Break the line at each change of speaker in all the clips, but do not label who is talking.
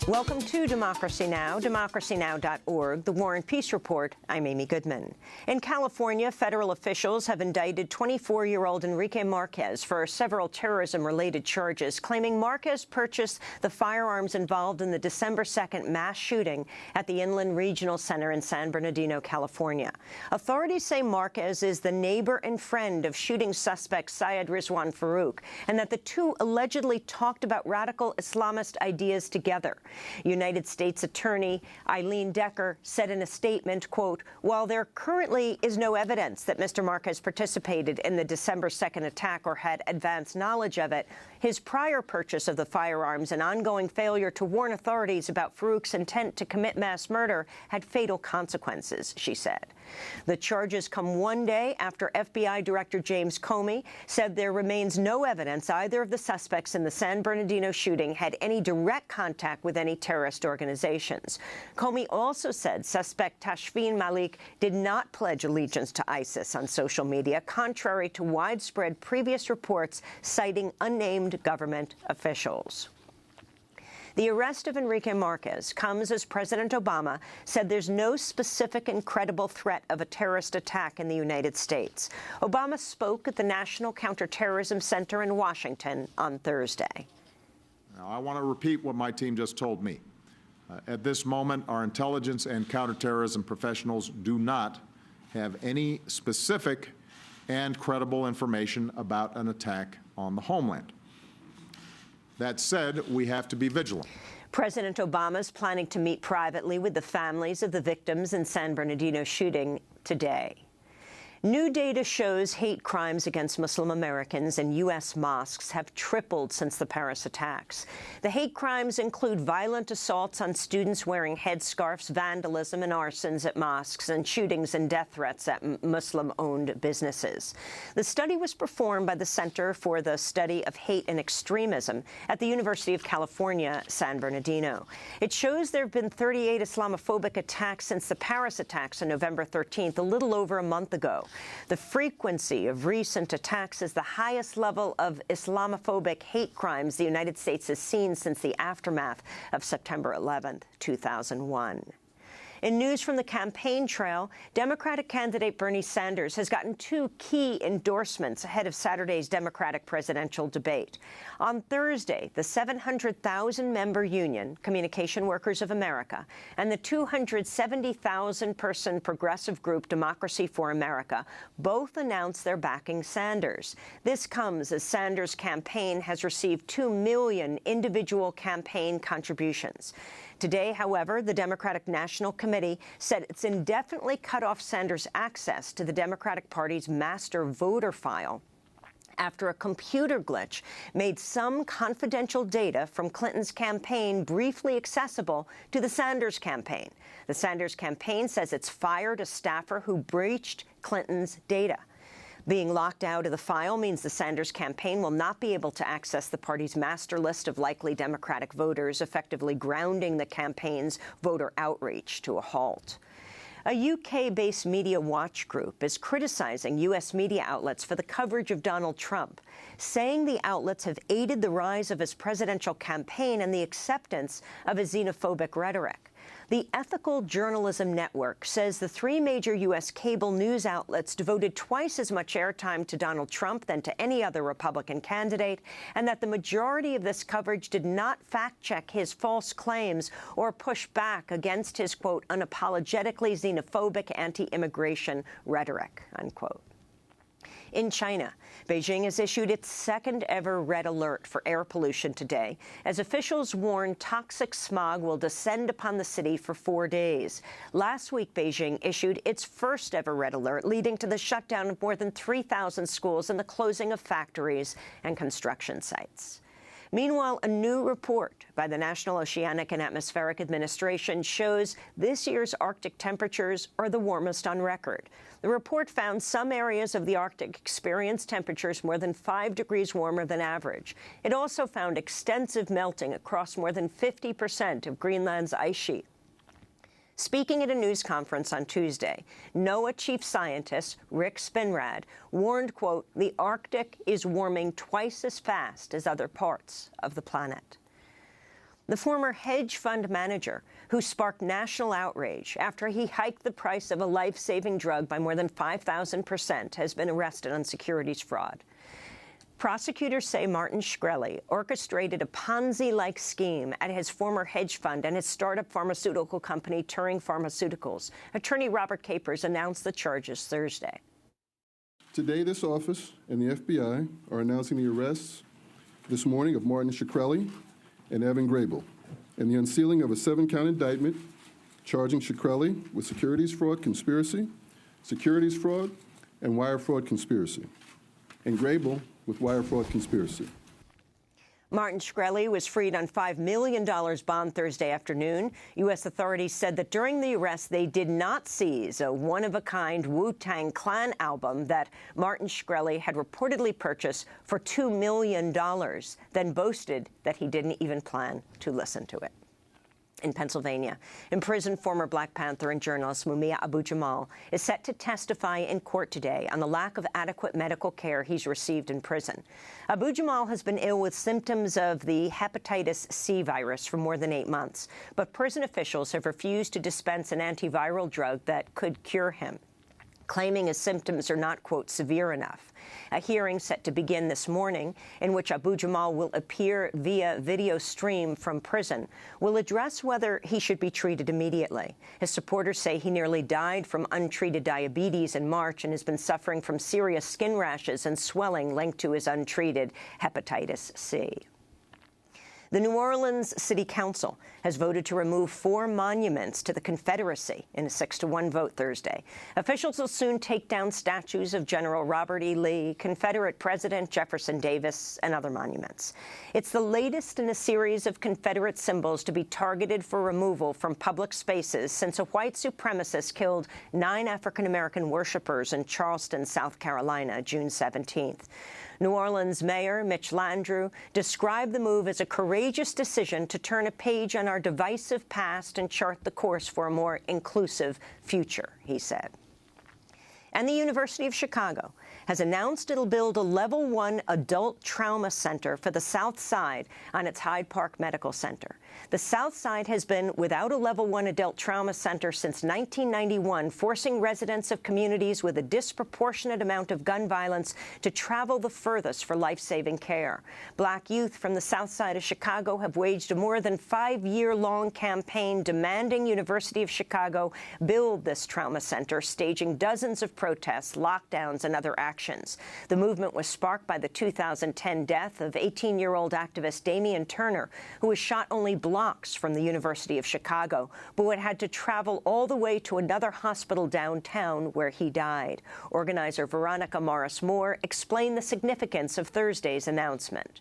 Welcome to Democracy Now!, democracynow.org, the War and Peace Report. I'm Amy Goodman. In California, federal officials have indicted 24-year-old Enrique Marquez for several terrorism-related charges, claiming Marquez purchased the firearms involved in the December 2nd mass shooting at the Inland Regional Center in San Bernardino, California. Authorities say Marquez is the neighbor and friend of shooting suspect Syed Rizwan Farouk, and that the two allegedly talked about radical Islamist ideas together. United States Attorney Eileen Decker said in a statement, quote, "While there currently is no evidence that Mr. Marquez participated in the December 2nd attack or had advanced knowledge of it, his prior purchase of the firearms and ongoing failure to warn authorities about Farouk's intent to commit mass murder had fatal consequences," she said. The charges come one day after FBI Director James Comey said there remains no evidence either of the suspects in the San Bernardino shooting had any direct contact with any terrorist organizations. Comey also said suspect Tashfeen Malik did not pledge allegiance to ISIS on social media, contrary to widespread previous reports citing unnamed government officials. The arrest of Enrique Marquez comes as President Obama said there's no specific and credible threat of a terrorist attack in the United States. Obama spoke at the National Counterterrorism Center in Washington on Thursday.
Now, I want to repeat what my team just told me. At this moment, our intelligence and counterterrorism professionals do not have any specific and credible information about an attack on the homeland. That said, we have to be vigilant.
President Obama is planning to meet privately with the families of the victims in San Bernardino shooting today. New data shows hate crimes against Muslim Americans in U.S. mosques have tripled since the Paris attacks. The hate crimes include violent assaults on students wearing headscarves, vandalism and arsons at mosques, and shootings and death threats at Muslim-owned businesses. The study was performed by the Center for the Study of Hate and Extremism at the University of California, San Bernardino. It shows there have been 38 Islamophobic attacks since the Paris attacks on November 13th, a little over a month ago. The frequency of recent attacks is the highest level of Islamophobic hate crimes the United States has seen since the aftermath of September 11th, 2001. In news from the campaign trail, Democratic candidate Bernie Sanders has gotten two key endorsements ahead of Saturday's Democratic presidential debate. On Thursday, the 700,000-member union, Communication Workers of America, and the 270,000-person progressive group Democracy for America both announced they're backing Sanders. This comes as Sanders' campaign has received 2 million individual campaign contributions. Today, however, the Democratic National Committee said it's indefinitely cut off Sanders' access to the Democratic Party's master voter file after a computer glitch made some confidential data from Clinton's campaign briefly accessible to the Sanders campaign. The Sanders campaign says it's fired a staffer who breached Clinton's data. Being locked out of the file means the Sanders campaign will not be able to access the party's master list of likely Democratic voters, effectively grounding the campaign's voter outreach to a halt. A UK-based media watch group is criticizing U.S. media outlets for the coverage of Donald Trump, saying the outlets have aided the rise of his presidential campaign and the acceptance of his xenophobic rhetoric. The Ethical Journalism Network says the 3 major U.S. cable news outlets devoted twice as much airtime to Donald Trump than to any other Republican candidate, and that the majority of this coverage did not fact-check his false claims or push back against his, quote, unapologetically xenophobic anti-immigration rhetoric, unquote. In China, Beijing has issued its second-ever red alert for air pollution today, as officials warn toxic smog will descend upon the city for 4 days. Last week, Beijing issued its first-ever red alert, leading to the shutdown of more than 3,000 schools and the closing of factories and construction sites. Meanwhile, a new report by the National Oceanic and Atmospheric Administration shows this year's Arctic temperatures are the warmest on record. The report found some areas of the Arctic experienced temperatures more than 5 degrees warmer than average. It also found extensive melting across more than 50% of Greenland's ice sheet. Speaking at a news conference on Tuesday, NOAA chief scientist Rick Spinrad warned, quote, the Arctic is warming twice as fast as other parts of the planet. The former hedge fund manager, who sparked national outrage after he hiked the price of a life-saving drug by more than 5,000%, has been arrested on securities fraud. Prosecutors say Martin Shkreli orchestrated a Ponzi-like scheme at his former hedge fund and his startup pharmaceutical company, Turing Pharmaceuticals. Attorney Robert Capers announced the charges Thursday.
Today, this office and the FBI are announcing the arrests this morning of Martin Shkreli and Evan Grable, and the unsealing of a 7-count indictment charging Shkreli with securities fraud conspiracy, securities fraud, and wire fraud conspiracy, and Grable with wire fraud conspiracy.
Martin Shkreli was freed on $5 million bond Thursday afternoon. U.S. authorities said that during the arrest, they did not seize a one-of-a-kind Wu-Tang Clan album that Martin Shkreli had reportedly purchased for $2 million, then boasted that he didn't even plan to listen to it. In Pennsylvania, imprisoned former Black Panther and journalist Mumia Abu-Jamal is set to testify in court today on the lack of adequate medical care he's received in prison. Abu-Jamal has been ill with symptoms of the hepatitis C virus for more than 8 months, but prison officials have refused to dispense an antiviral drug that could cure him, claiming his symptoms are not, quote, severe enough. A hearing set to begin this morning, in which Abu-Jamal will appear via video stream from prison, will address whether he should be treated immediately. His supporters say he nearly died from untreated diabetes in March and has been suffering from serious skin rashes and swelling linked to his untreated hepatitis C. The New Orleans City Council has voted to remove 4 monuments to the Confederacy in a 6-to-1 vote Thursday. Officials will soon take down statues of General Robert E. Lee, Confederate President Jefferson Davis, and other monuments. It's the latest in a series of Confederate symbols to be targeted for removal from public spaces since a white supremacist killed 9 African-American worshipers in Charleston, South Carolina, June 17th. New Orleans Mayor Mitch Landrieu described the move as a courageous decision to turn a page on our divisive past and chart the course for a more inclusive future, he said. And the University of Chicago has announced it'll build a Level 1 adult trauma center for the South Side on its Hyde Park Medical Center. The South Side has been without a Level 1 adult trauma center since 1991, forcing residents of communities with a disproportionate amount of gun violence to travel the furthest for life-saving care. Black youth from the South Side of Chicago have waged a more than 5-year-long campaign demanding University of Chicago build this trauma center, staging dozens of protests, lockdowns, and other actions. The movement was sparked by the 2010 death of 18-year-old activist Damian Turner, who was shot only blocks from the University of Chicago, but had to travel all the way to another hospital downtown where he died. Organizer Veronica Morris-Moore explained the significance of Thursday's announcement.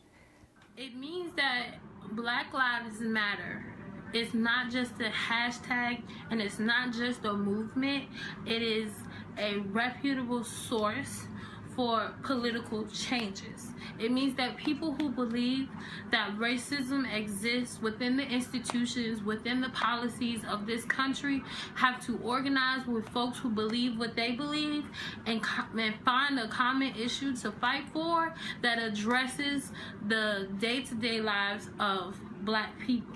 It means that Black Lives Matter. It's not just a hashtag, and it's not just a movement. It is a reputable source for political changes. It means that people who believe that racism exists within the institutions, within the policies of this country, have to organize with folks who believe what they believe and find a common issue to fight for that addresses the day-to-day lives of Black people.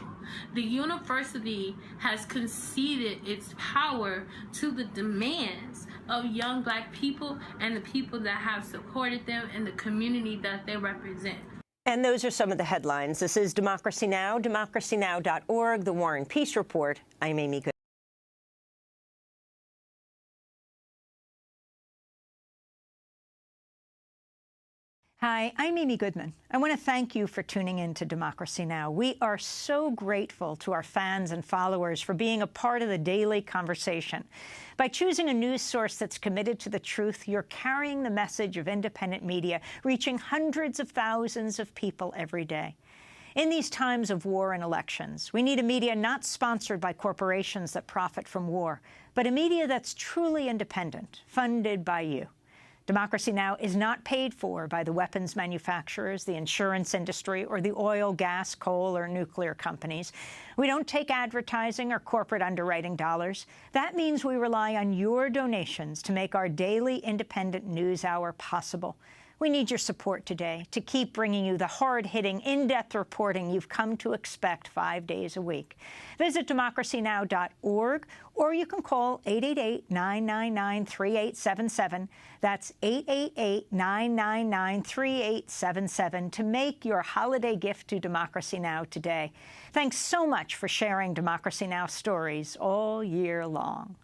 The university has conceded its power to the demands of young Black people and the people that have supported them and the community that they represent.
And those are some of the headlines. This is Democracy Now!, democracynow.org, The War and Peace Report. I'm Amy Goodman.
Hi, I'm Amy Goodman. I want to thank you for tuning in to Democracy Now! We are so grateful to our fans and followers for being a part of the daily conversation. By choosing a news source that's committed to the truth, you're carrying the message of independent media, reaching hundreds of thousands of people every day. In these times of war and elections, we need a media not sponsored by corporations that profit from war, but a media that's truly independent, funded by you. Democracy Now! Is not paid for by the weapons manufacturers, the insurance industry, or the oil, gas, coal, or nuclear companies. We don't take advertising or corporate underwriting dollars. That means we rely on your donations to make our daily independent news hour possible. We need your support today to keep bringing you the hard-hitting, in-depth reporting you've come to expect 5 days a week. Visit democracynow.org, or you can call 888-999-3877. That's 888-999-3877 to make your holiday gift to Democracy Now! Today. Thanks so much for sharing Democracy Now! Stories all year long.